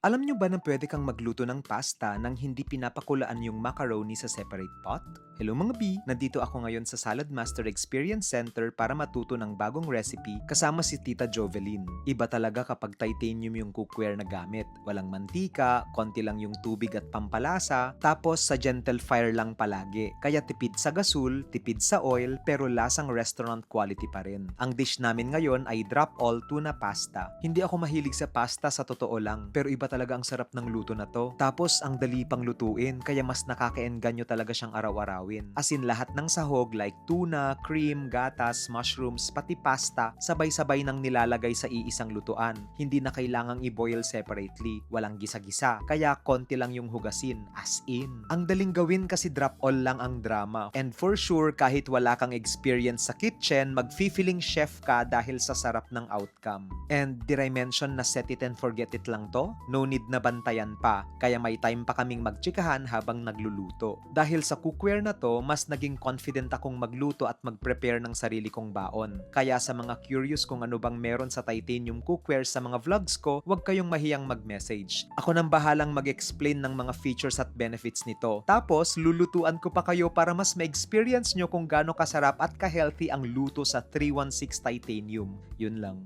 Alam nyo ba na pwede kang magluto ng pasta nang hindi pinapakulaan yung macaroni sa separate pot? Hello mga B! Nandito ako ngayon sa Salad Master Experience Center para matuto ng bagong recipe kasama si Tita Jovelyn. Iba talaga kapag titanium yung cookware na gamit. Walang mantika, konti lang yung tubig at pampalasa, tapos sa gentle fire lang palagi. Kaya tipid sa gasol, tipid sa oil, pero lasang restaurant quality pa rin. Ang dish namin ngayon ay drop all tuna pasta. Hindi ako mahilig sa pasta sa totoo lang, pero iba talaga ang sarap ng luto na to. Tapos ang dali pang lutuin, kaya mas nakakaengganyo talaga siyang araw-arawin. As in lahat ng sahog like tuna, cream, gatas, mushrooms, pati pasta, sabay-sabay nang nilalagay sa iisang lutuan. Hindi na kailangang i-boil separately, walang gisa-gisa, kaya konti lang yung hugasin, as in. Ang daling gawin kasi drop all lang ang drama. And for sure, kahit wala kang experience sa kitchen, mag-feeling chef ka dahil sa sarap ng outcome. And did I mention na set it and forget it lang to? No need na bantayan pa, kaya may time pa kaming magtsikahan habang nagluluto. Dahil sa cookware na to, mas naging confident akong magluto at mag-prepare ng sarili kong baon. Kaya sa mga curious kung ano bang meron sa titanium cookware sa mga vlogs ko, huwag kayong mahiyang mag-message. Ako nang bahalang mag-explain ng mga features at benefits nito. Tapos, lulutuan ko pa kayo para mas ma-experience nyo kung gaano kasarap at ka-healthy ang luto sa 316 titanium. Yun lang.